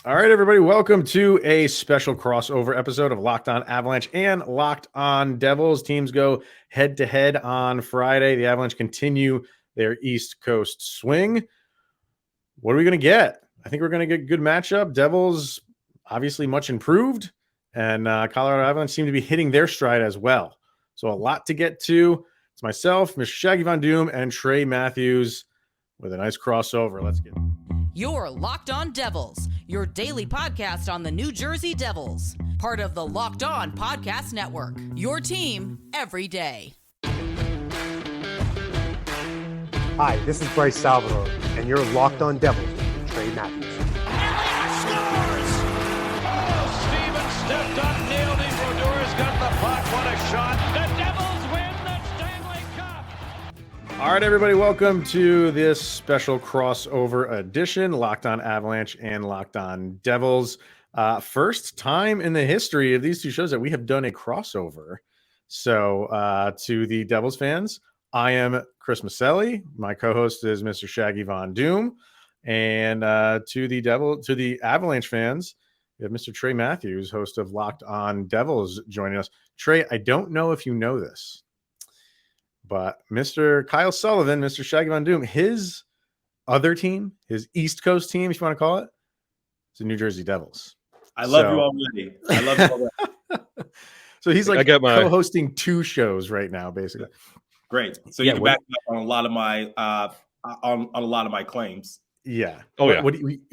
All right, everybody, welcome to a special crossover episode of Locked On Avalanche and Locked On Devils. Teams go head-to-head on Friday. The Avalanche continue their East Coast swing. What are we going to get? I think we're going to get a good matchup. Devils, obviously much improved, and Colorado Avalanche seem to be hitting their stride as well. So a lot to get to. It's myself, Mr. Shaggy Von Doom, and Trey Matthews with a nice crossover. Let's get it. You're Locked On Devils, your daily podcast on the New Jersey Devils. Part of the Locked On Podcast Network, your team every day. Hi, this is Bryce Salvador, and you're Locked On Devils with Trey Matthews. Scores! Oh, Steven stepped up, nailed it. Brodor's got the puck. What a shot. The Devils win the Stanley Cup. All right, everybody, welcome to this special crossover edition, Locked On Avalanche and Locked On Devils. First time in the history of these two shows that we have done a crossover. So to the Devils fans, I am Chris Micieli. My co-host is Mr. Shaggy Von Doom. And to the Avalanche fans, we have Mr. Trey Matthews, host of Locked On Devils, joining us. Trey, I don't know if you know this, but Mr. Kyle Sullivan, Mr. Shaggy Von Doom, his other team, his East Coast team, if you want to call it, is the New Jersey Devils. I love you already. I love you already. So he's like co-hosting two shows right now, basically. Great. So you can back me up on a lot of my on a lot of my claims. Yeah. Oh, yeah.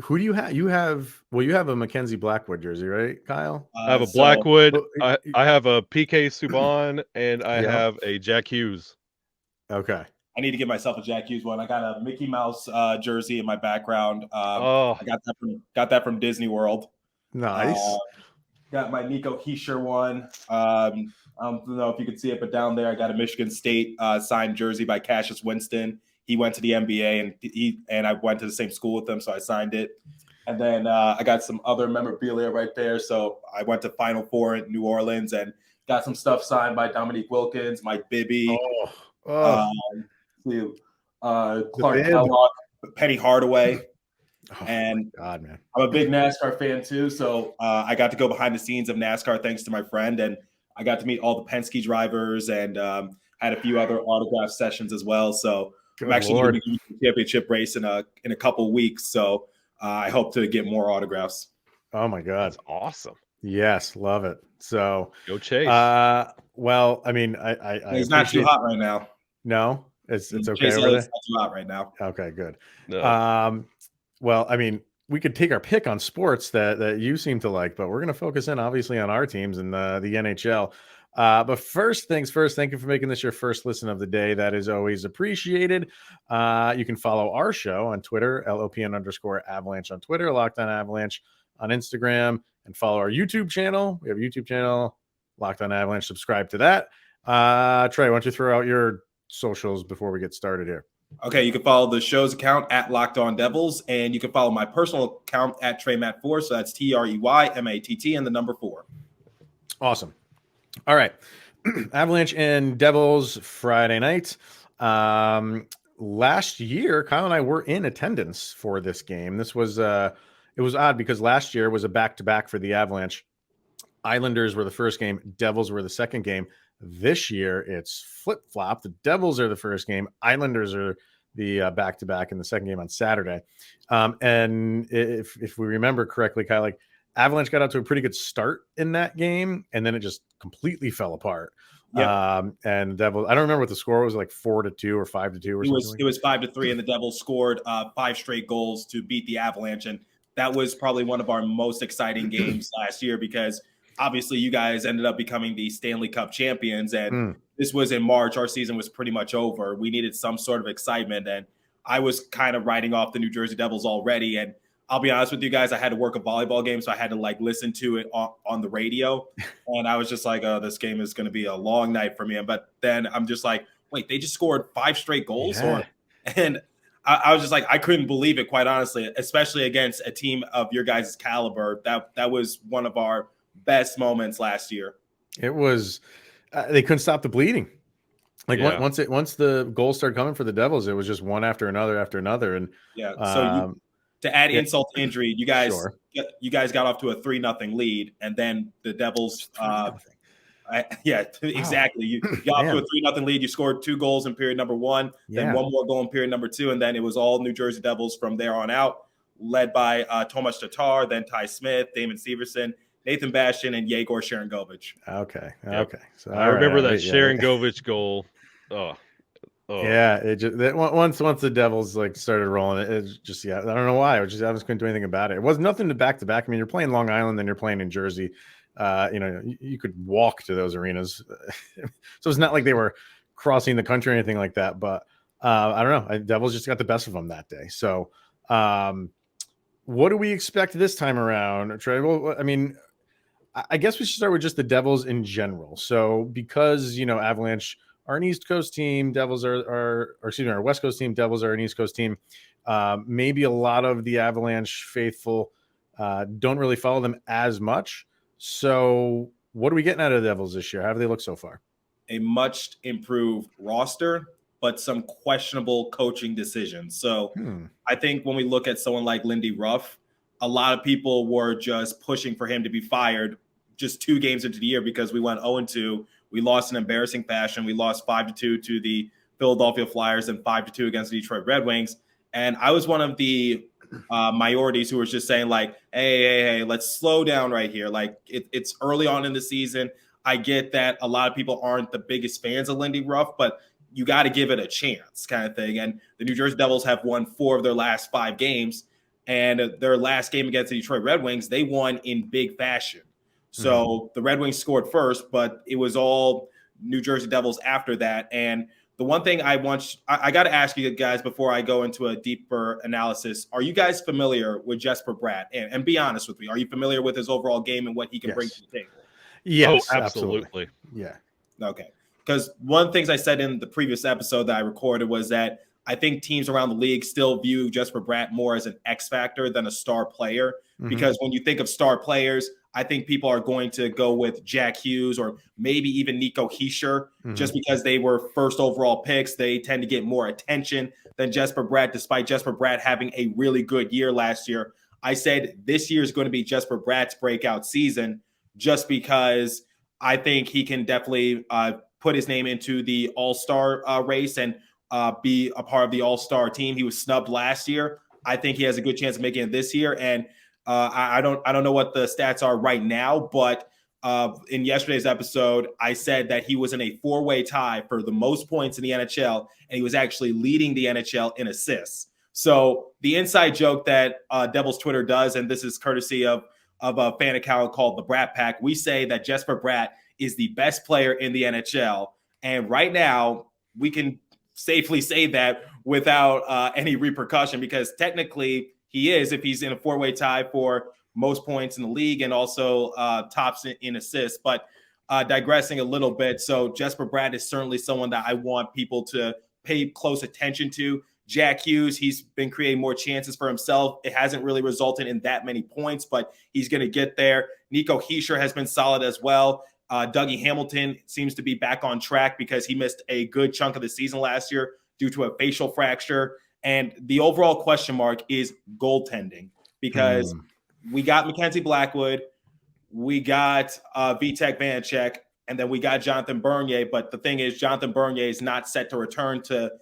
Who do you have? You have a Mackenzie Blackwood jersey, right, Kyle? I have a Blackwood. I have a PK Subban, and I have a Jack Hughes. Okay. I need to get myself a Jack Hughes one. I got a Mickey Mouse jersey in my background. I got that from Disney World. Nice. Got my Nico Hischier one. I don't know if you can see it, but down there I got a Michigan State signed jersey by Cassius Winston. He went to the NBA, and I went to the same school with him, so I signed it. And then I got some other memorabilia right there. So I went to Final Four in New Orleans and got some stuff signed by Dominique Wilkins, Mike Bibby, Clark Kellogg, Penny Hardaway. Oh, and God, man, I'm a big NASCAR fan too. So I got to go behind the scenes of NASCAR thanks to my friend, and I got to meet all the Penske drivers and had a few other autograph sessions as well. So I'm actually going to be in the championship race in a couple weeks. So I hope to get more autographs. Oh my God, that's awesome! Yes, love it. So go Chase. Well, I mean, it's not too hot right now. No, it's okay. Chase, over there? It's not too hot right now. Okay, good. No. Well, I mean, we could take our pick on sports that you seem to like, but we're going to focus in obviously on our teams and the NHL. But first things first, thank you for making this your first listen of the day. That is always appreciated. You can follow our show on Twitter, LOPN_Avalanche on Twitter, Locked On Avalanche on Instagram, and follow our YouTube channel. We have a YouTube channel, Locked On Avalanche. Subscribe to that. Trey, why don't you throw out your socials before we get started here? Okay, you can follow the show's account at Locked On Devils, and you can follow my personal account at TreyMatt4. So that's TreyMatt and the number 4. Awesome. All right. Avalanche and Devils Friday night. Last year, Kyle and I were in attendance for this game. This was it was odd because last year was a back-to-back for the Avalanche. Islanders were the first game, Devils were the second game. This year, it's flip-flop. The Devils are the first game. Islanders are the back-to-back in the second game on Saturday. And if we remember correctly, Kyle, like Avalanche got out to a pretty good start in that game, and then it just completely fell apart. Yep. And Devils, I don't remember what the score was, like 4-2 or 5-2 or something. It was 5-3, and the Devils scored 5 straight goals to beat the Avalanche, and that was probably one of our most exciting games last year because obviously you guys ended up becoming the Stanley Cup champions, and this was in March. Our season was pretty much over. We needed some sort of excitement, and I was kind of writing off the New Jersey Devils already. And I'll be honest with you guys, I had to work a volleyball game, so I had to listen to it on the radio. And I was just like, oh, this game is going to be a long night for me. But then I'm just like, wait, they just scored 5 straight goals? Yeah. And I was just like, I couldn't believe it, quite honestly, especially against a team of your guys' caliber. That was one of our best moments last year. It was they couldn't stop the bleeding. Like once the goals started coming for the Devils, it was just one after another. And so to add insult to injury, you guys got off to a 3-0 lead, and then the Devils. Exactly. You got off to a 3-0 lead. You scored 2 goals in period number 1, then 1 more goal in period number 2, and then it was all New Jersey Devils from there on out, led by Tomas Tatar, then Ty Smith, Damon Severson, Nathan Bastian, and Yegor Sharangovich. Okay. So I remember that Sharangovich goal. Yeah, it just once the Devils like started rolling, it just I don't know why. I just couldn't do anything about it. It was nothing to back to back. I mean, you're playing Long Island, then you're playing in Jersey. You could walk to those arenas, so it's not like they were crossing the country or anything like that. But I don't know. Devils just got the best of them that day. So, what do we expect this time around, Trey? Well, I mean, I guess we should start with just the Devils in general. So, because Avalanche are an East Coast team, Devils our West Coast team, Devils are an East Coast team. Maybe a lot of the Avalanche faithful don't really follow them as much. So what are we getting out of the Devils this year? How do they look so far? A much improved roster, but some questionable coaching decisions. So I think when we look at someone like Lindy Ruff, a lot of people were just pushing for him to be fired just 2 games into the year because we went 0-2. We lost in embarrassing fashion. We lost 5-2 to the Philadelphia Flyers and 5-2 against the Detroit Red Wings. And I was one of the minorities who was just saying like, hey, let's slow down right here. Like it's early on in the season. I get that a lot of people aren't the biggest fans of Lindy Ruff, but you got to give it a chance kind of thing. And the New Jersey Devils have won 4 of their last 5 games. And their last game against the Detroit Red Wings, they won in big fashion. So the Red Wings scored first, but it was all New Jersey Devils after that. And the one thing I got to ask you guys before I go into a deeper analysis, are you guys familiar with Jesper Bratt? And be honest with me, are you familiar with his overall game and what he can bring to the table? Yes, absolutely. Yeah. Okay. Because one of the things I said in the previous episode that I recorded was that I think teams around the league still view Jesper Bratt more as an X factor than a star player. Because when you think of star players, I think people are going to go with Jack Hughes or maybe even Nico Hischier just because they were first overall picks. They tend to get more attention than Jesper Bratt, despite Jesper Bratt having a really good year last year. I said this year is going to be Jesper Bratt's breakout season just because I think he can definitely put his name into the all-star race and be a part of the all-star team. He was snubbed last year. I think he has a good chance of making it this year. And I don't know what the stats are right now, but in yesterday's episode, I said that he was in a 4-way tie for the most points in the NHL, and he was actually leading the NHL in assists. So the inside joke that Devils Twitter does, and this is courtesy of a fan account called the Brat Pack, we say that Jesper Bratt is the best player in the NHL. And right now, we can safely say that without any repercussion because technically he is if he's in a 4-way tie for most points in the league and also tops in assists. But digressing a little bit, so Jesper Bratt is certainly someone that I want people to pay close attention to. Jack Hughes, he's been creating more chances for himself. It hasn't really resulted in that many points, but he's going to get there. Nico Hischier has been solid as well. Dougie Hamilton seems to be back on track because he missed a good chunk of the season last year due to a facial fracture. And the overall question mark is goaltending because we got Mackenzie Blackwood, we got Vitek Vanacek, and then we got Jonathan Bernier. But the thing is, Jonathan Bernier is not set to return to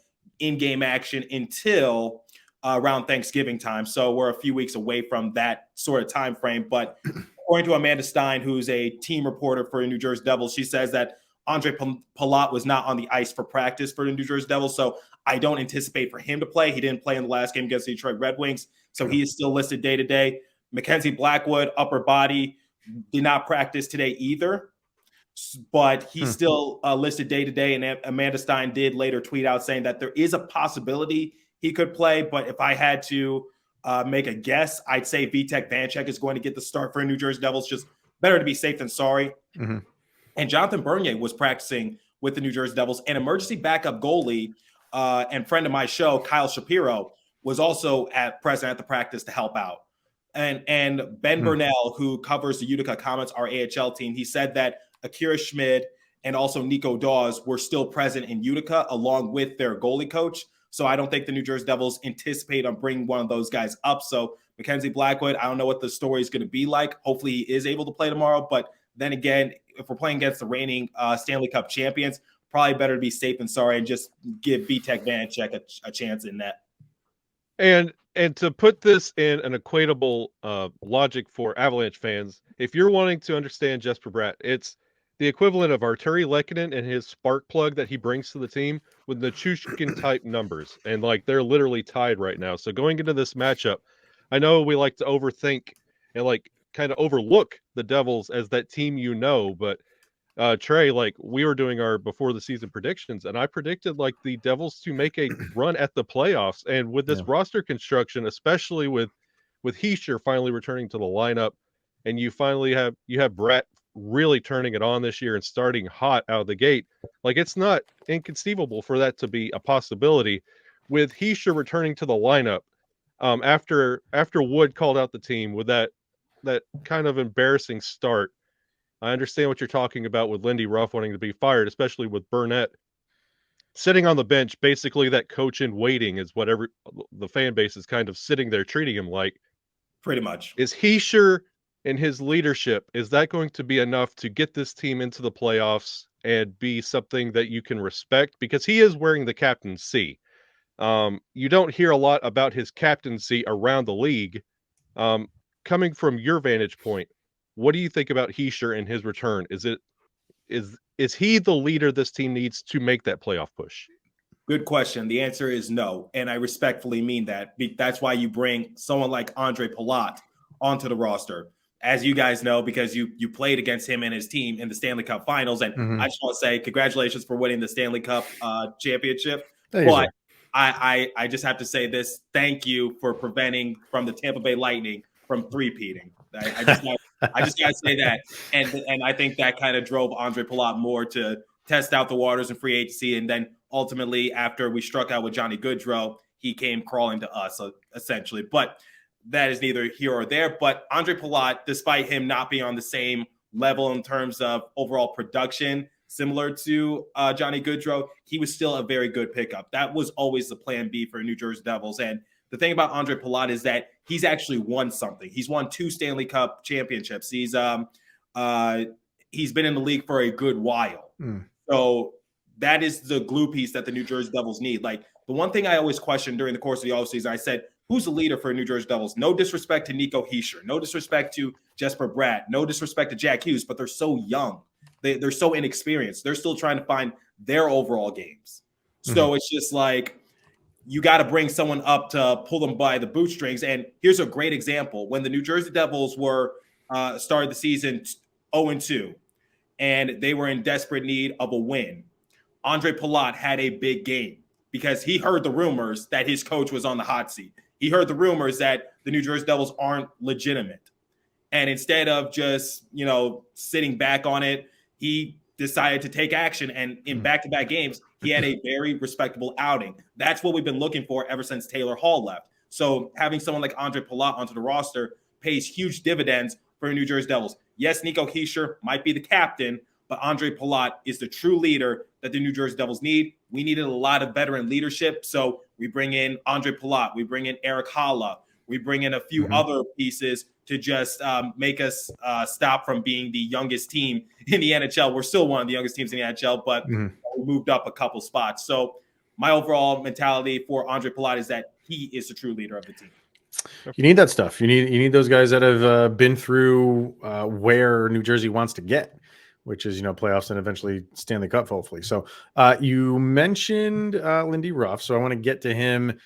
in-game action until around Thanksgiving time. So we're a few weeks away from that sort of time frame. But according to Amanda Stein, who's a team reporter for the New Jersey Devils, she says that Andre Palat was not on the ice for practice for the New Jersey Devils. So I don't anticipate for him to play. He didn't play in the last game against the Detroit Red Wings. So he is still listed day-to-day. Mackenzie Blackwood, upper body, did not practice today either. But he's still listed day-to-day. And Amanda Stein did later tweet out saying that there is a possibility he could play. But if I had to make a guess, I'd say Vitek Vanacek is going to get the start for New Jersey Devils. Just better to be safe than sorry. And Jonathan Bernier was practicing with the New Jersey Devils. An emergency backup goalie and friend of my show, Kyle Shapiro, was also present at the practice to help out. And Ben Burnell, who covers the Utica Comets, our AHL team, he said that Akira Schmid and also Nico Dawes were still present in Utica along with their goalie coach. So I don't think the New Jersey Devils anticipate on bringing one of those guys up. So Mackenzie Blackwood, I don't know what the story is going to be like. Hopefully he is able to play tomorrow. But then again, if we're playing against the reigning Stanley Cup champions, probably better to be safe than sorry and just give Vitek Vanacek a chance in net. And to put this in an equatable logic for Avalanche fans, if you're wanting to understand Jesper Bratt, it's the equivalent of Arturi Lehkonen and his spark plug that he brings to the team with the Chushkin type numbers. And like they're literally tied right now. So going into this matchup, I know we like to overthink and like kind of overlook the Devils as that team, but Trey, like we were doing our before the season predictions, and I predicted like the Devils to make a run at the playoffs. And with this roster construction, especially with Hischier finally returning to the lineup, and you have Brett really turning it on this year and starting hot out of the gate, like it's not inconceivable for that to be a possibility. With Hischier returning to the lineup, after Wood called out the team with that kind of embarrassing start. I understand what you're talking about with Lindy Ruff wanting to be fired, especially with Burnett sitting on the bench. Basically, that coach in waiting is whatever the fan base is kind of sitting there treating him like. Pretty much. Is he sure in his leadership, is that going to be enough to get this team into the playoffs and be something that you can respect? Because he is wearing the captaincy. You don't hear a lot about his captaincy around the league. Coming from your vantage point, what do you think about Hischier and his return? Is he the leader this team needs to make that playoff push? Good question. The answer is no, and I respectfully mean that. That's why you bring someone like Andre Palat onto the roster. As you guys know, because you played against him and his team in the Stanley Cup Finals, and I just want to say congratulations for winning the Stanley Cup championship. But I just have to say this: thank you for preventing from the Tampa Bay Lightning from three-peating. I just got to say that. And I think that kind of drove Andre Palat more to test out the waters in free agency. And then ultimately, after we struck out with Johnny Gaudreau, he came crawling to us, essentially. But that is neither here or there. But Andre Palat, despite him not being on the same level in terms of overall production, similar to Johnny Gaudreau, he was still a very good pickup. That was always the plan B for New Jersey Devils. And the thing about Andre Palat is that he's actually won something. He's won 2 Stanley Cup championships. He's been in the league for a good while. So that is the glue piece that the New Jersey Devils need. Like the one thing I always questioned during the course of the offseason, I said, who's the leader for New Jersey Devils? No disrespect to Nico Hischier, no disrespect to Jesper Bratt, no disrespect to Jack Hughes, but they're so young. They're so inexperienced. They're still trying to find their overall games. So it's just like, you got to bring someone up to pull them by the bootstrings. And here's a great example. When the New Jersey Devils were started the season 0-2, and they were in desperate need of a win, Andre Palat had a big game because he heard the rumors that his coach was on the hot seat. He heard the rumors that the New Jersey Devils aren't legitimate. And instead of just, sitting back on it, he decided to take action. And in back-to-back games, he had a very respectable outing. That's what we've been looking for ever since Taylor Hall left. So having someone like Andre Palat onto the roster pays huge dividends for the New Jersey Devils. Yes, Nico Hischier might be the captain, but Andre Palat is the true leader that the New Jersey Devils need. We needed a lot of veteran leadership, so we bring in Andre Palat, we bring in Eric Haula, we bring in a few other pieces to just make us stop from being the youngest team in the NHL. We're still one of the youngest teams in the NHL, but we moved up a couple spots. So my overall mentality for Andre Palat is that he is the true leader of the team. You need that stuff. You need those guys that have been through where New Jersey wants to get, which is, playoffs and eventually Stanley Cup, hopefully. So you mentioned Lindy Ruff, so I want to get to him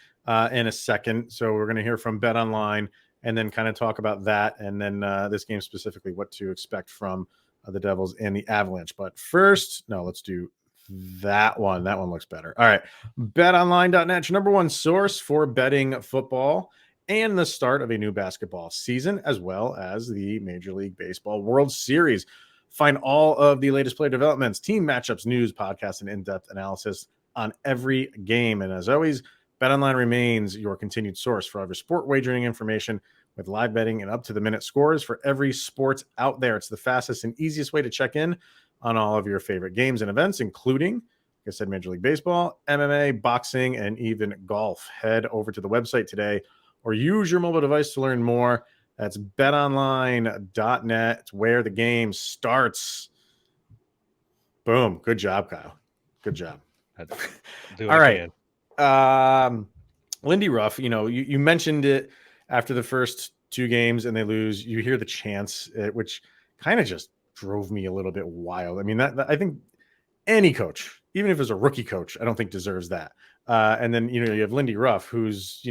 in a second. So we're going to hear from BetOnline and then kind of talk about that, and then this game specifically, what to expect from the Devils and the Avalanche. But first, let's do that one. That one looks better. All right. BetOnline.net, your number one source for betting football and the start of a new basketball season, as well as the Major League Baseball World Series. Find all of the latest player developments, team matchups, news, podcasts, and in-depth analysis on every game. And as always, BetOnline remains your continued source for all your sport wagering information with live betting and up-to-the-minute scores for every sport out there. It's the fastest and easiest way to check in on all of your favorite games and events, including, like I said, Major League Baseball, MMA, boxing, and even golf. Head over to the website today or use your mobile device to learn more. That's betonline.net. It's where the game starts. Boom. Good job, Kyle. Good job. All right. Lindy Ruff, you mentioned it after the first two games and they lose. You hear the chants, which kind of just drove me a little bit wild. I mean, that I think any coach, even if it's a rookie coach, I don't think deserves that. And then, you have Lindy Ruff, who's,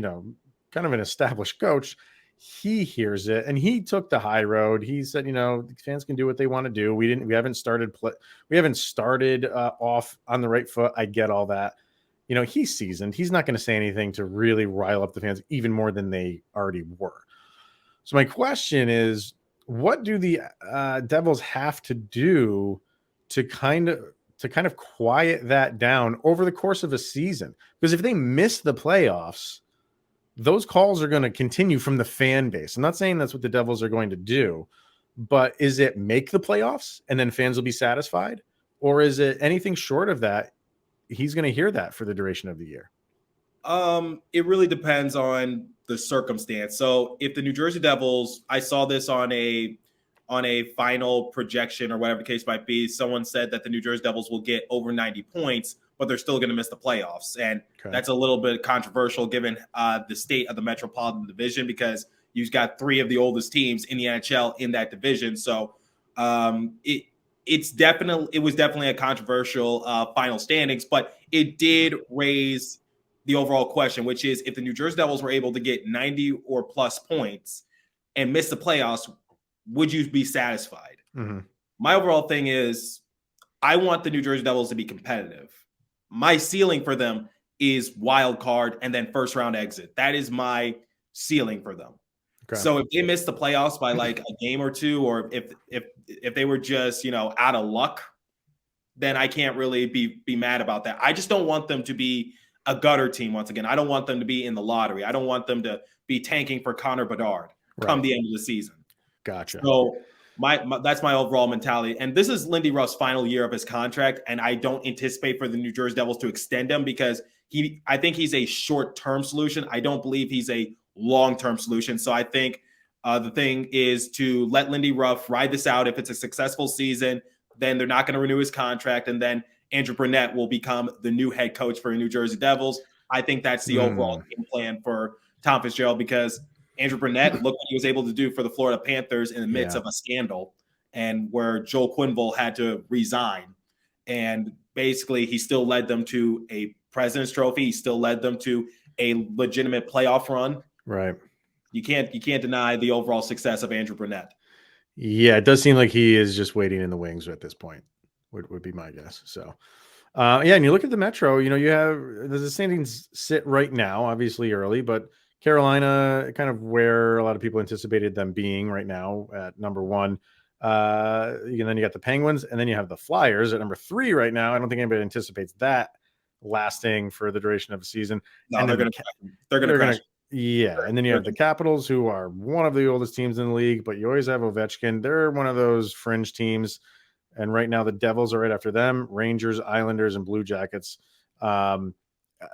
kind of an established coach. He hears it and he took the high road. He said, the fans can do what they want to do. We haven't started off on the right foot. I get all that. He's seasoned. He's not going to say anything to really rile up the fans even more than they already were. So my question is, what do the Devils have to do to kind of quiet that down over the course of a season? Because if they miss the playoffs, those calls are going to continue from the fan base. I'm not saying that's what the Devils are going to do, but is it make the playoffs and then fans will be satisfied? Or is it anything short of that? He's going to hear that for the duration of the year. It really depends on the circumstance. So if the New Jersey Devils, I saw this on a final projection or whatever the case might be, someone said that the New Jersey Devils will get over 90 points, but they're still going to miss the playoffs. And that's a little bit controversial given the state of the Metropolitan Division, because you've got three of the oldest teams in the NHL in that division. So it was definitely a controversial final standings, but it did raise the overall question, which is, if the New Jersey Devils were able to get 90 or plus points and miss the playoffs, would you be satisfied? Mm-hmm. My overall thing is, I want the New Jersey Devils to be competitive. My ceiling for them is wild card and then first round exit. That is my ceiling for them. Okay. So if they miss the playoffs by like a game or two, or if they were just, out of luck, then I can't really be mad about that. I just don't want them to be a gutter team once again. I don't want them to be in the lottery. I don't want them to be tanking for Connor Bedard come the end of the season. Gotcha. So that's my overall mentality. And this is Lindy Ruff's final year of his contract, and I don't anticipate for the New Jersey Devils to extend him, because I think he's a short-term solution. I don't believe he's a long-term solution. So I think the thing is to let Lindy Ruff ride this out. If it's a successful season, then they're not going to renew his contract, and then Andrew Brunette will become the new head coach for the New Jersey Devils. I think that's the overall game plan for Tom Fitzgerald, because Andrew Brunette, look what he was able to do for the Florida Panthers in the midst of a scandal, and where Joel Quenneville had to resign. And basically, he still led them to a President's Trophy. He still led them to a legitimate playoff run. Right. You can't deny the overall success of Andrew Brunette. Yeah, it does seem like he is just waiting in the wings at this point, would be my guess. So, and you look at the Metro, you have the standings sit right now, obviously early, but Carolina, kind of where a lot of people anticipated them being right now at number one. And then you got the Penguins, and then you have the Flyers at number 3 right now. I don't think anybody anticipates that lasting for the duration of the season. No, and they're going to. Yeah, and then you have the Capitals, who are one of the oldest teams in the league, but you always have Ovechkin. They're one of those fringe teams. And right now the Devils are right after them, Rangers, Islanders, and Blue Jackets.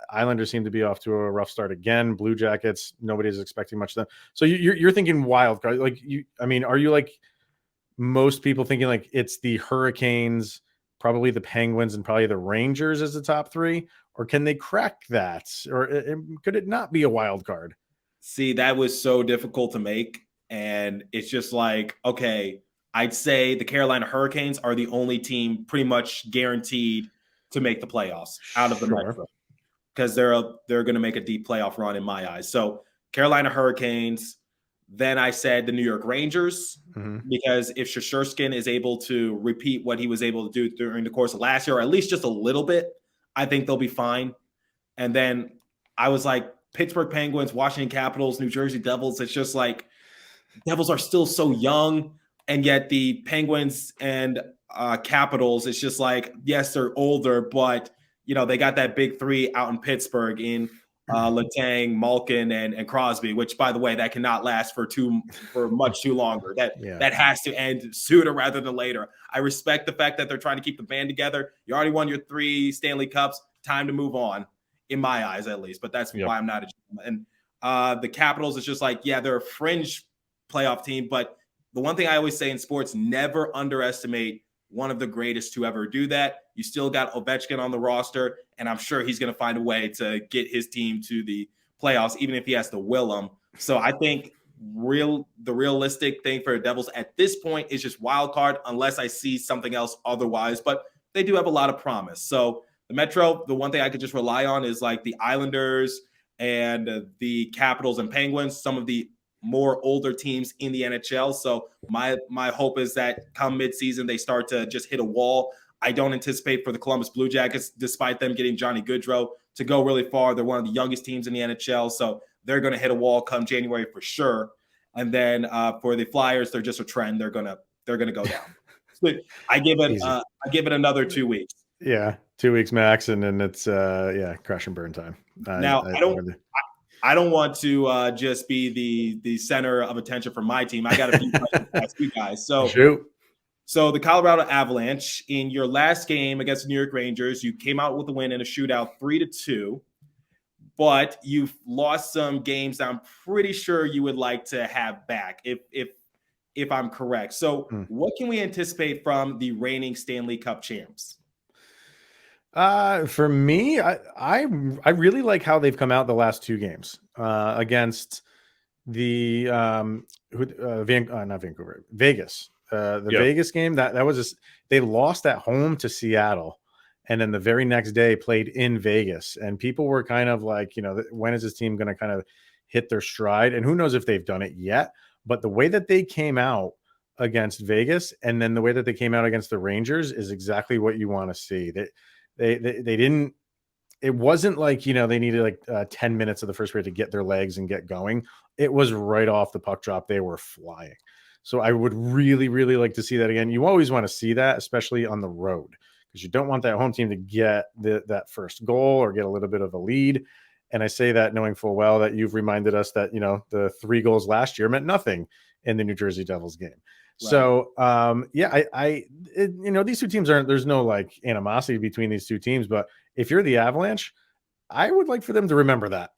Islanders seem to be off to a rough start again. Blue Jackets, nobody's expecting much of them. So you're thinking wild card. Are you like most people thinking like it's the Hurricanes, probably the Penguins, and probably the Rangers as the top 3? Or can they crack that? Or could it not be a wild card? See, that was so difficult to make. And it's just like, okay, I'd say the Carolina Hurricanes are the only team pretty much guaranteed to make the playoffs out of the Metro, because they're going to make a deep playoff run in my eyes. So Carolina Hurricanes. Then I said the New York Rangers, because if Shesterkin is able to repeat what he was able to do during the course of last year, or at least just a little bit, I think they'll be fine. And then I was like, Pittsburgh Penguins, Washington Capitals, New Jersey Devils. It's just like Devils are still so young, and yet the Penguins and Capitals, it's just like, yes, they're older, but they got that big 3 out in Pittsburgh in Letang, Malkin, and Crosby, which, by the way, that cannot last for much too longer. That has to end sooner rather than later. I respect the fact that they're trying to keep the band together. You already won your 3 Stanley Cups. Time to move on, in my eyes at least. But that's why I'm not a gentleman. The Capitals is just like, yeah, they're a fringe playoff team. But the one thing I always say in sports, never underestimate one of the greatest to ever do that. You still got Ovechkin on the roster, and I'm sure he's going to find a way to get his team to the playoffs, even if he has to will them. So I think the realistic thing for the Devils at this point is just wild card, unless I see something else otherwise. But they do have a lot of promise. So the Metro, the one thing I could just rely on is like the Islanders and the Capitals and Penguins, some of the more older teams in the NHL. So my hope is that come midseason, they start to just hit a wall. I don't anticipate for the Columbus Blue Jackets, despite them getting Johnny Gaudreau, to go really far. They're one of the youngest teams in the NHL, so they're going to hit a wall come January for sure. And then for the Flyers, they're just a trend. They're gonna go down. So I give it another 2 weeks. Yeah, 2 weeks max, and then it's crash and burn time. Now I don't want to just be the center of attention for my team. I got to be past you guys. So shoot. So the Colorado Avalanche, in your last game against the New York Rangers, you came out with a win in a shootout 3-2, but you've lost some games that I'm pretty sure you would like to have back, if I'm correct. So what can we anticipate from the reigning Stanley Cup champs? For me, I really like how they've come out the last 2 games against the Vegas. Vegas game that was just, they lost at home to Seattle, and then the very next day played in Vegas, and people were kind of like, when is this team going to kind of hit their stride? And who knows if they've done it yet, but the way that they came out against Vegas and then the way that they came out against the Rangers is exactly what you want to see. They didn't, it wasn't like, they needed like 10 minutes of the first period to get their legs and get going. It was right off the puck drop. They were flying. So I would really, really like to see that again. You always want to see that, especially on the road, because you don't want that home team to get that first goal or get a little bit of a lead. And I say that knowing full well that you've reminded us that, the 3 goals last year meant nothing in the New Jersey Devils game. Right. So, these 2 teams there's no like animosity between these 2 teams, but if you're the Avalanche, I would like for them to remember that,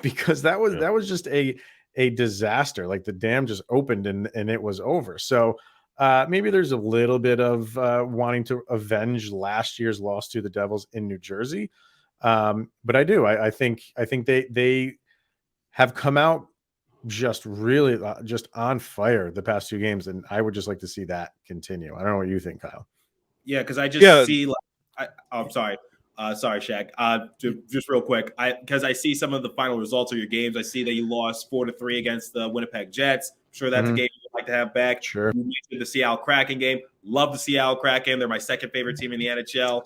because that was just a disaster. Like the dam just opened and it was over. So maybe there's a little bit of wanting to avenge last year's loss to the Devils in New Jersey. But I think they have come out just really just on fire the past 2 games. And I would just like to see that continue. I don't know what you think, Kyle. Yeah. Cause I just see, I'm sorry. Sorry, Shag. Just real quick, because I see some of the final results of your games. I see that you lost 4-3 against the Winnipeg Jets. I'm sure that's a game you'd like to have back. Sure. You mentioned the Seattle Kraken game. Love the Seattle Kraken. They're my second favorite team in the NHL.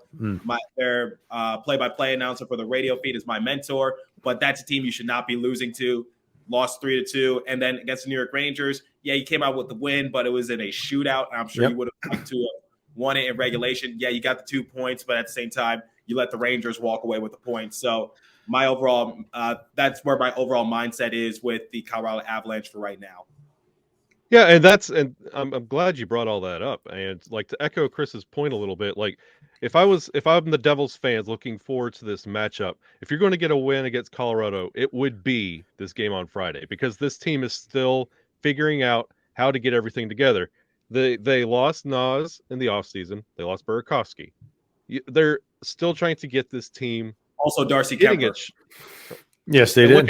Their play-by-play announcer for the radio feed is my mentor. But that's a team you should not be losing to. Lost 3-2, and then against the New York Rangers, you came out with the win, but it was in a shootout. I'm sure you would have liked to have won it in regulation. Yeah, you got the 2 points, but at the same time, you let the Rangers walk away with the points. So my overall, that's where my overall mindset is with the Colorado Avalanche for right now. Yeah, and I'm glad you brought all that up. And like to echo Chris's point a little bit, like if I'm the Devils fans looking forward to this matchup, if you're going to get a win against Colorado, it would be this game on Friday, because this team is still figuring out how to get everything together. They lost Nas in the offseason. They lost Burakovsky. They're still trying to get this team. Also, Darcy Kemper. Yes, they did.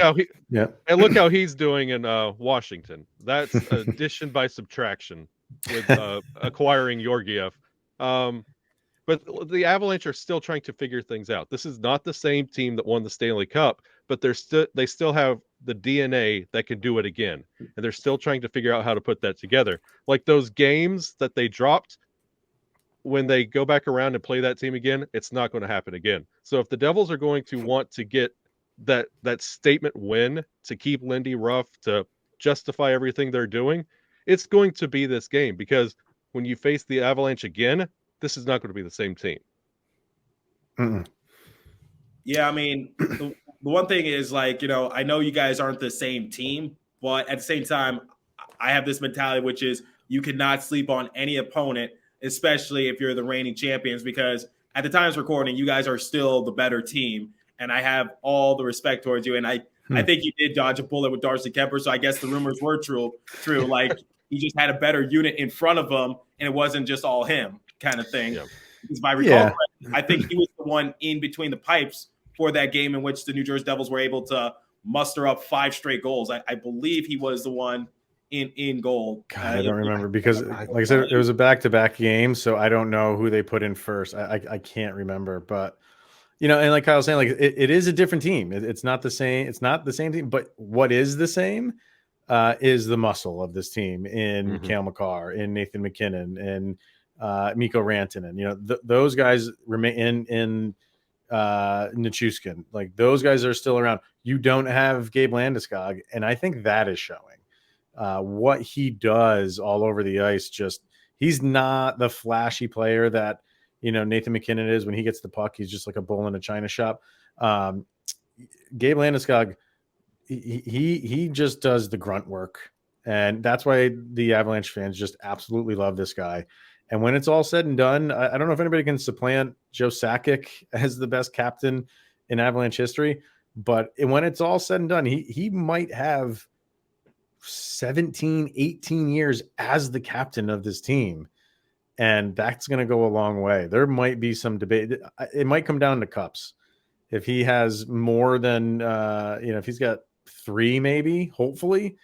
Look how he's doing in Washington. That's addition by subtraction with acquiring Georgiev. But the Avalanche are still trying to figure things out. This is not the same team that won the Stanley Cup, but they still have the DNA that can do it again. And they're still trying to figure out how to put that together. Like those games that they dropped, when they go back around and play that team again, it's not going to happen again. So if the Devils are going to want to get that statement win to keep Lindy Ruff, to justify everything they're doing, it's going to be this game, because when you face the Avalanche again, this is not going to be the same team. Yeah, I mean, the one thing is, like, I know you guys aren't the same team, but at the same time, I have this mentality, which is you cannot sleep on any opponent, especially if you're the reigning champions, because at the time of recording, you guys are still the better team, and I have all the respect towards you. And I think you did dodge a bullet with Darcy Kemper. So I guess the rumors were true. Like he just had a better unit in front of him, and it wasn't just all him kind of thing. Yeah. Because if I recall correctly, I think he was the one in between the pipes for that game in which the New Jersey Devils were able to muster up 5 straight goals. I believe he was the one in goal. God, I don't remember because, like I said, it was a back-to-back game, so I don't know who they put in first. I can't remember, but and like Kyle was saying, like it is a different team. It's not the same. It's not the same team, but what is the same is the muscle of this team in Cale Makar, in Nathan McKinnon, and Mikko Rantanen. Those guys remain in Nichushkin. Like those guys are still around. You don't have Gabe Landeskog, and I think that is showing. What he does all over the ice, he's not the flashy player that Nathan McKinnon is. When he gets the puck, he's just like a bull in a china shop. Gabe Landeskog, he just does the grunt work, and that's why the Avalanche fans just absolutely love this guy. And when it's all said and done, I don't know if anybody can supplant Joe Sakic as the best captain in Avalanche history, but when it's all said and done, he might have 17, 18 years as the captain of this team. And that's going to go a long way. There might be some debate. It might come down to cups. If he has more than, if he's got 3, maybe, hopefully,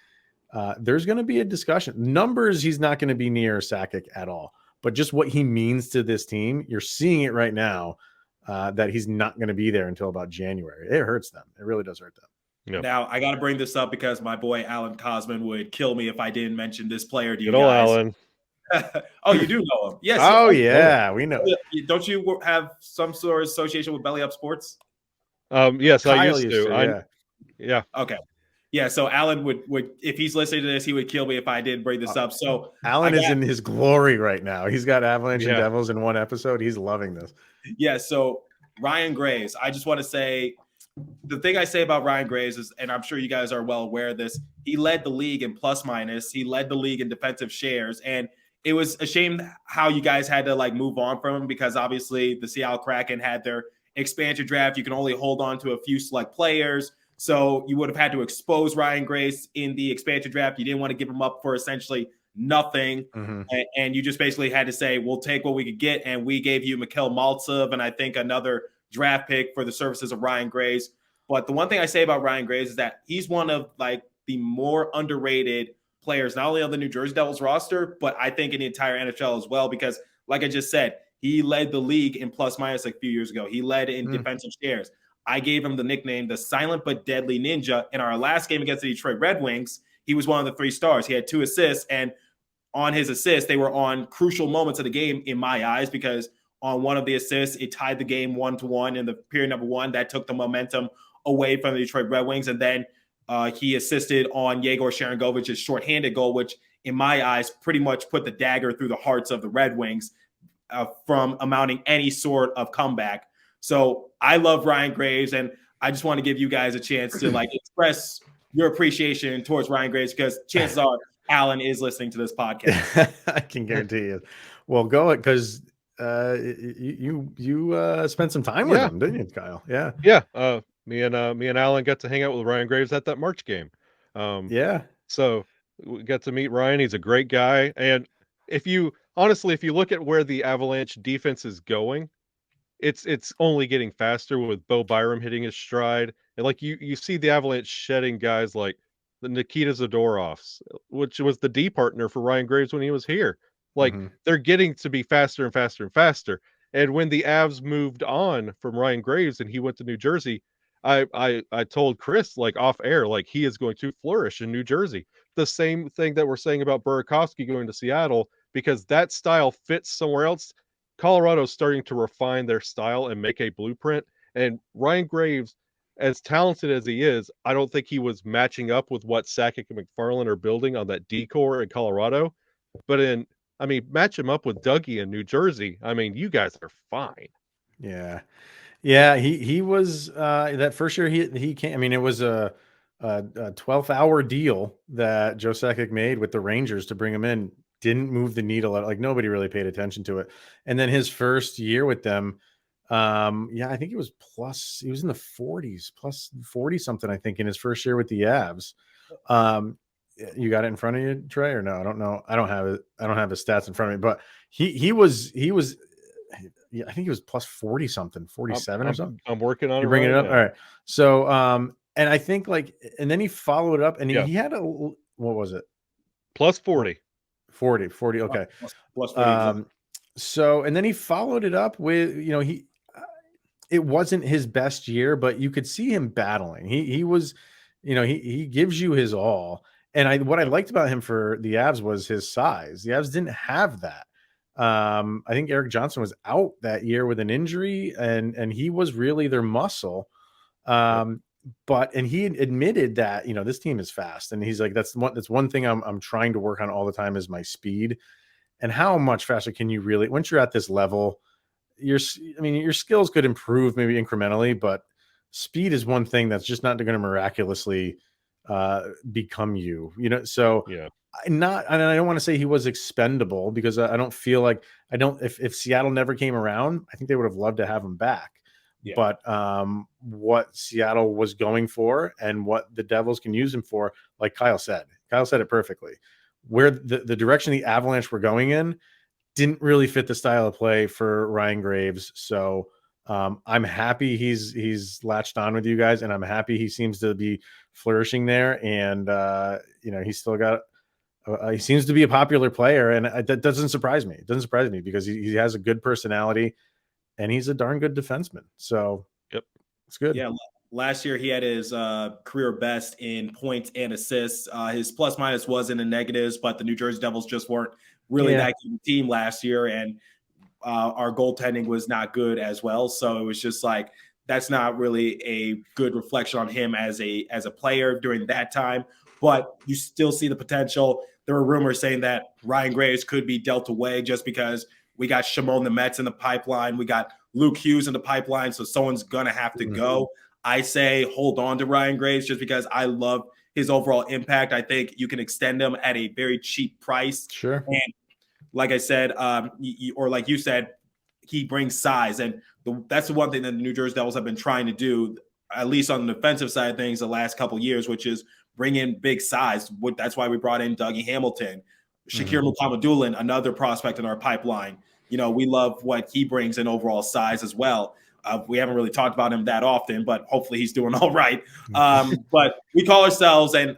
there's going to be a discussion. Numbers, he's not going to be near Sakic at all. But just what he means to this team, you're seeing it right now that he's not going to be there until about January. It hurts them. It really does hurt them. Yep. Now, I got to bring this up because my boy Alan Cosman would kill me if I didn't mention this player to you Good old guys. Alan. Oh, you do know him? Yes. Oh, yeah, we know. Don't you have some sort of association with Belly Up Sports? Yes, Kyle I used to. Yeah. Okay. Yeah, so Alan would if he's listening to this, he would kill me if I didn't bring this up. So Alan is in his glory right now. He's got Avalanche and Yeah. Devils in one episode. He's loving this. Yeah, so Ryan Graves, I just want to say the thing I say about Ryan Graves is, and I'm sure you guys are well aware of this, he led the league in plus minus. He led the league in defensive shares. And it was a shame how you guys had to move on from him because obviously the Seattle Kraken had their expansion draft. You can only hold on to a few select players. So you would have had to expose Ryan Graves in the expansion draft. You didn't want to give him up for essentially nothing. And you just basically had to say, we'll take what we could get. And we gave you Mikhail Maltsev and I think another draft pick for the services of Ryan Graves. But the one thing I say about Ryan Graves is that he's one of the more underrated players, not only on the New Jersey Devils roster, but I think in the entire NFL as well, because like I just said, he led the league in plus minus a few years ago. He led in defensive shares. I gave him the nickname, the silent but deadly ninja. In our last game against the Detroit Red Wings, he was one of the 3 stars. He had 2 assists, and on his assists, they were on crucial moments of the game in my eyes, because on one of the assists, it tied the game 1-1 in the period number 1. That took the momentum away from the Detroit Red Wings. And then he assisted on Yegor Sharangovic's shorthanded goal, which in my eyes pretty much put the dagger through the hearts of the Red Wings from amounting any sort of comeback. So I love Ryan Graves, and I just want to give you guys a chance to express your appreciation towards Ryan Graves, because chances are Alan is listening to this podcast. I can guarantee you. Well, go it, because you spent some time with him, didn't you, Kyle? Yeah. Yeah. Me and Alan got to hang out with Ryan Graves at that March game. So we got to meet Ryan. He's a great guy. And if you look at where the Avalanche defense is going, it's only getting faster with Bo Byram hitting his stride. And you see the Avalanche shedding guys like the Nikita Zadorovs, which was the D partner for Ryan Graves when he was here. They're getting to be faster and faster and faster. And when the Avs moved on from Ryan Graves and he went to New Jersey, I told Chris off air, he is going to flourish in New Jersey. The same thing that we're saying about Burakovsky going to Seattle, because that style fits somewhere else. Colorado's starting to refine their style and make a blueprint. And Ryan Graves, as talented as he is, I don't think he was matching up with what Sakic and McFarland are building on that D-core in Colorado. But match him up with Dougie in New Jersey. You guys are fine. Yeah. Yeah, he was that first year he came. It was a 12th-hour deal that Joe Sakic made with the Rangers to bring him in. Didn't move the needle. Nobody really paid attention to it. And then his first year with them, Yeah, I think he was in the 40s, plus 40 something, I think, in his first year with the Avs. You got it in front of you, Trey, or no? I don't know. I don't have it. I don't have his stats in front of me, but he was, yeah, I think he was plus 40 something, 47 or something. I'm working on You're it. bringing right it up. now. All right. So, and I think and then he followed it up and Yeah. he had what was it? Plus 40. 40. Okay. Plus 40. So, and then he followed it up with, it wasn't his best year, but you could see him battling. He was, he gives you his all. And what I liked about him for the Avs was his size. The Avs didn't have that. I think Eric Johnson was out that year with an injury, and he was really their muscle. And he admitted that, this team is fast, and he's like, that's one thing I'm trying to work on all the time is my speed. And how much faster can you really, once you're at this level, your skills could improve maybe incrementally, but speed is one thing that's just not going to miraculously become you, so Yeah. I don't want to say he was expendable, because I don't feel like, if Seattle never came around, I think they would have loved to have him back. Yeah. But what Seattle was going for and what the Devils can use him for, like Kyle said it perfectly, where the direction the Avalanche were going in didn't really fit the style of play for Ryan Graves. So I'm happy he's latched on with you guys, and I'm happy he seems to be flourishing there. And he's still got he seems to be a popular player, and that doesn't surprise me. It doesn't surprise me because he has a good personality, and he's a darn good defenseman. So yep, it's good. Yeah. Last year, he had his career best in points and assists. His plus minus was in the negatives, but the New Jersey Devils just weren't really that good a team last year, and our goaltending was not good as well. So it was just like, that's not really a good reflection on him as a player during that time. But you still see the potential. There were rumors saying that Ryan Graves could be dealt away just because we got Shimon the Mets in the pipeline. We got Luke Hughes in the pipeline, so someone's going to have to go. I say hold on to Ryan Graves just because I love his overall impact. I think you can extend him at a very cheap price. Sure. And like I said, or like you said, he brings size. And that's the one thing that the New Jersey Devils have been trying to do, at least on the defensive side of things, the last couple of years, which is bring in big size. That's why we brought in Dougie Hamilton, Shakir Mukhamadullin, another prospect in our pipeline. We love what he brings in overall size as well. We haven't really talked about him that often, but hopefully he's doing all right. But we call ourselves, and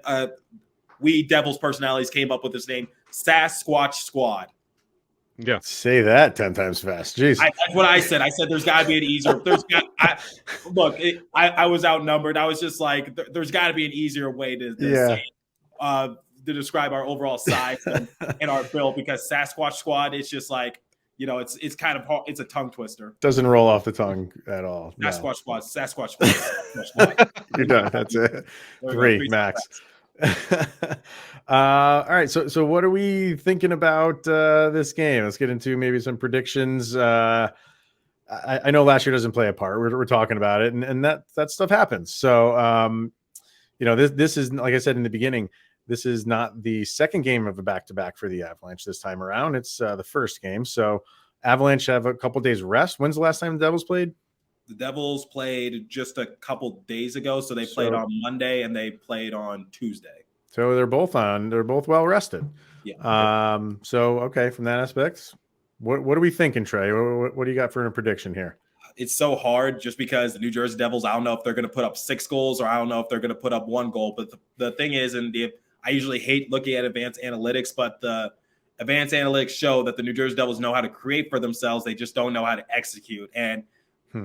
we Devils personalities came up with this name, Sasquatch Squad. Yeah. Say that 10 times fast. Jeez. That's what I said. I said there's got to be an easier. I was outnumbered. I was just like, there's got to be an easier way to say, to describe our overall size and our build, because Sasquatch Squad, it's just like, it's kind of hard. It's a tongue twister. Doesn't roll off the tongue at all. Sasquatch Squad. You're done. That's it. 3 max. All right. So what are we thinking about this game? Let's get into maybe some predictions. I know last year doesn't play a part. We're talking about it, and that stuff happens. So this is, like I said in the beginning, this is not the second game of a back-to-back for the Avalanche this time around. It's the first game. So Avalanche have a couple days rest. When's the last time the Devils played? The Devils played just a couple days ago. So they played on Monday and they played on Tuesday. So they're both well rested. Yeah. So, okay. From that aspect, what are we thinking, Trey? What do you got for a prediction here? It's so hard just because the New Jersey Devils, I don't know if they're going to put up 6 goals or I don't know if they're going to put up 1 goal. But the thing is, I usually hate looking at advanced analytics, but the advanced analytics show that the New Jersey Devils know how to create for themselves. They just don't know how to execute. And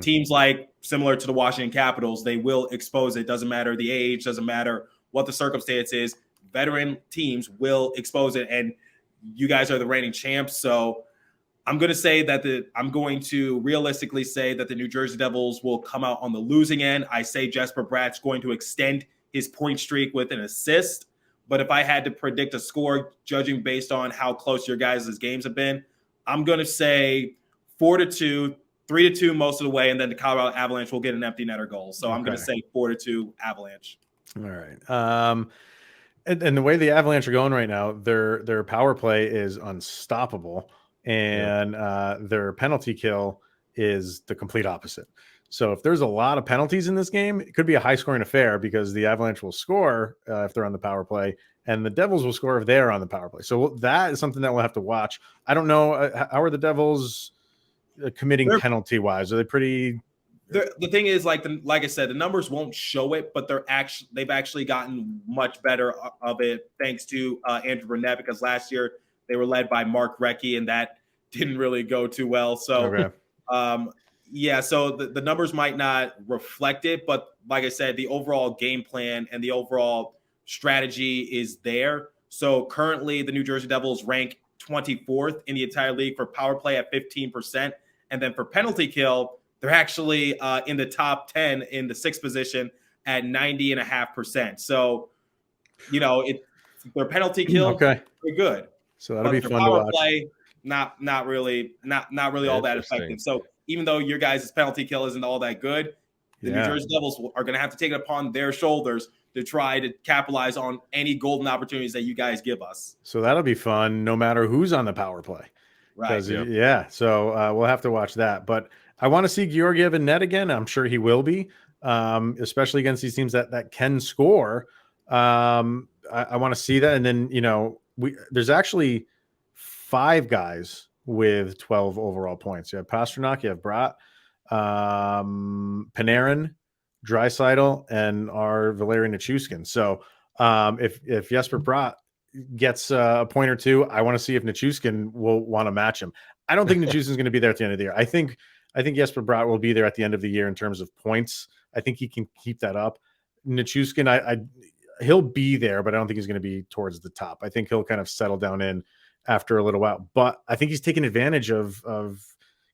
teams like, similar to the Washington Capitals, they will expose it. Doesn't matter the age, doesn't matter what the circumstance is. Veteran teams will expose it. And you guys are the reigning champs. So I'm going to realistically say that the New Jersey Devils will come out on the losing end. I say Jesper Bratt's going to extend his point streak with an assist. But if I had to predict a score, judging based on how close your guys' games have been, I'm going to say 4-2, 3-2 most of the way, and then the Colorado Avalanche will get an empty netter goal. So I'm going to say 4-2 Avalanche. All right. And the way the Avalanche are going right now, their power play is unstoppable, and their penalty kill is the complete opposite. So if there's a lot of penalties in this game, it could be a high scoring affair because the Avalanche will score if they're on the power play, and the Devils will score if they're on the power play. So that is something that we'll have to watch. I don't know. How are the Devils committing penalty wise? Are they pretty? The thing is, like I said, the numbers won't show it, but they've actually gotten much better of it thanks to Andrew Burnett, because last year they were led by Mark Recchi, and that didn't really go too well. So, yeah, so the numbers might not reflect it, but like I said, the overall game plan and the overall strategy is there. So currently, the New Jersey Devils rank 24th in the entire league for power play at 15%, and then for penalty kill, they're actually in the top 10 in the 6th position at 90.5%. So, their penalty kill, they're good. So that'll be fun to watch. Play, not really all that effective. So even though your guys' penalty kill isn't all that good, the New Jersey Devils are going to have to take it upon their shoulders to try to capitalize on any golden opportunities that you guys give us. So that'll be fun no matter who's on the power play. Right. So we'll have to watch that. But I want to see Georgiev in net again. I'm sure he will be, especially against these teams that can score. I want to see that. And then, there's actually 5 guys with 12 overall points. You have Pastrnak, you have Bratt, Panarin, Draisaitl, and our Valeri Nichushkin. So if Jesper Bratt gets a point or two, I want to see if Nichushkin will want to match him. I don't think Nichushkin's going to be there at the end of the year. I think Jesper Bratt will be there at the end of the year in terms of points. I think he can keep that up. Nichushkin, he'll be there, but I don't think he's going to be towards the top. I think he'll kind of settle down in after a little while. But I think he's taking advantage of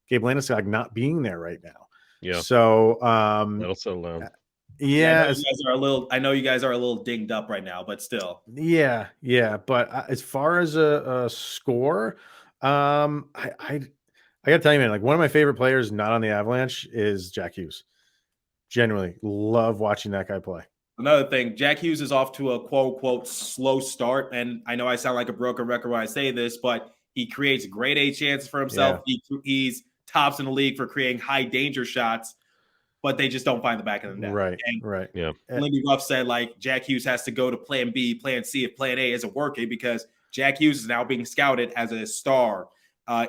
Gabe Landeskog not being there right now. Yeah. So that'll settle down. Yeah, I know you guys are a little dinged up right now, but still. Yeah. But as far as a score, I gotta tell you, man, like one of my favorite players not on the Avalanche is Jack Hughes. Genuinely love watching that guy play. Another thing, Jack Hughes is off to a quote unquote slow start, and I know I sound like a broken record when I say this, but he creates great A chances for himself. Yeah. He's tops in the league for creating high danger shots, but they just don't find the back of the net. Right. Yeah. Lindy Ruff said like Jack Hughes has to go to plan B, plan C if plan A isn't working, because Jack Hughes is now being scouted as a star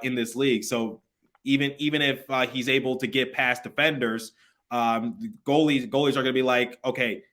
in this league. So even if he's able to get past defenders, goalies are going to be like, okay,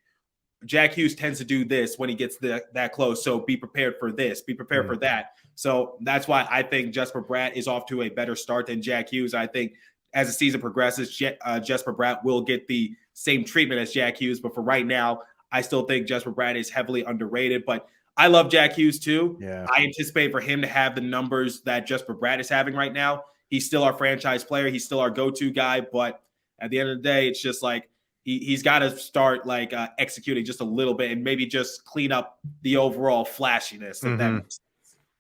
Jack Hughes tends to do this when he gets that close. So be prepared for this, be prepared for that. So that's why I think Jesper Bratt is off to a better start than Jack Hughes. I think as the season progresses, Jesper Bratt will get the same treatment as Jack Hughes. But for right now, I still think Jesper Bratt is heavily underrated. But I love Jack Hughes too. Yeah. I anticipate for him to have the numbers that Jesper Bratt is having right now. He's still our franchise player. He's still our go-to guy. But at the end of the day, it's just like he's got to start like executing just a little bit and maybe just clean up the overall flashiness. If that makes sense.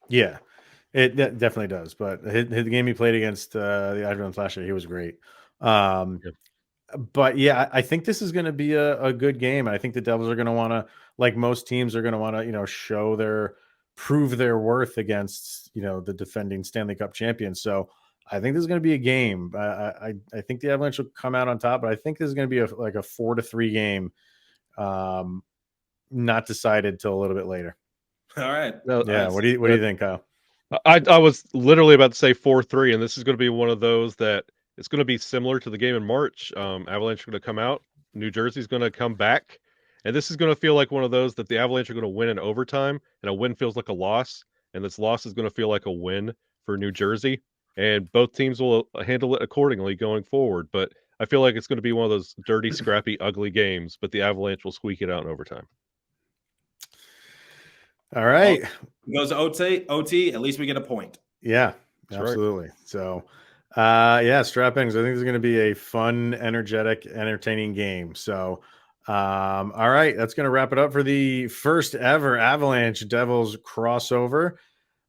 Yeah, it definitely does. But the game he played against the Avalanche last year, he was great. But yeah, I think this is going to be a good game. I think the Devils are going to want to, like most teams, are going to want to, prove their worth against, the defending Stanley Cup champions. So I think this is going to be a game. I think the Avalanche will come out on top, but I think this is going to be a 4-3 game, not decided till a little bit later. All right. Yeah. What do you think, Kyle? I was literally about to say 4-3, and this is going to be one of those that it's going to be similar to the game in March. Avalanche are going to come out. New Jersey's going to come back. And this is going to feel like one of those that the Avalanche are going to win in overtime, and a win feels like a loss. And this loss is going to feel like a win for New Jersey. And both teams will handle it accordingly going forward. But I feel like it's going to be one of those dirty, scrappy, ugly games, but the Avalanche will squeak it out in overtime. All right. Well, goes to OT, at least we get a point. Yeah, that's absolutely. Right. So, strap in, because I think it's going to be a fun, energetic, entertaining game. So, all right, that's going to wrap it up for the first ever Avalanche Devils crossover.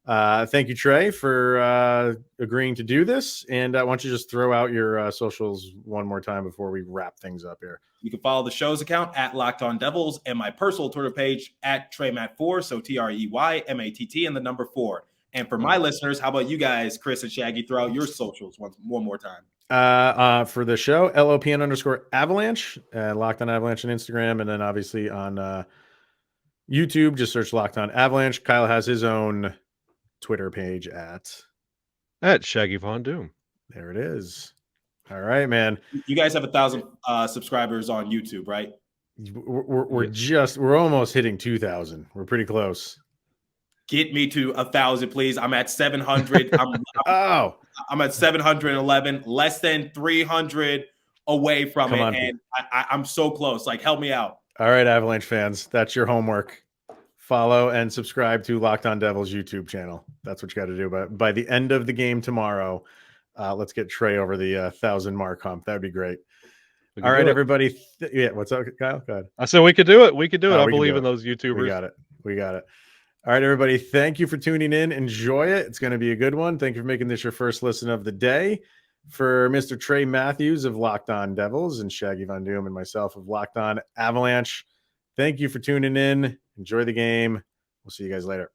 Thank you, Trey, for agreeing to do this. And why don't you just throw out your socials one more time before we wrap things up here? You can follow the show's account at Locked On Devils and my personal Twitter page at TreyMatt4. So TreyMatt and the number 4. And for my listeners, how about you guys, Chris and Shaggy, throw out your socials one more time? For the show, LOPN_Avalanche, Locked on Avalanche on Instagram, and then obviously on YouTube, just search Locked on Avalanche. Kyle has his own Twitter page at Shaggy Von Doom. there it is. All right, man. You guys have 1,000 subscribers on YouTube, right? We're almost hitting 2,000. We're pretty close. Get me to 1,000, please. I'm at 700. I'm at 711, less than 300 away from Come it, on, and I'm so close. Like, help me out. All right, Avalanche fans, that's your homework. Follow and subscribe to Locked On Devils YouTube channel. That's what you got to do. But by the end of the game tomorrow, let's get Trey over the 1,000 mark hump. That'd be great. All right, everybody. Yeah, what's up, Kyle? Go ahead. I said we could do it. We could do it. I believe in those YouTubers. We got it. All right, everybody. Thank you for tuning in. Enjoy it. It's going to be a good one. Thank you for making this your first listen of the day. For Mr. Trey Matthews of Locked On Devils and Shaggy Von Doom and myself of Locked On Avalanche, thank you for tuning in. Enjoy the game. We'll see you guys later.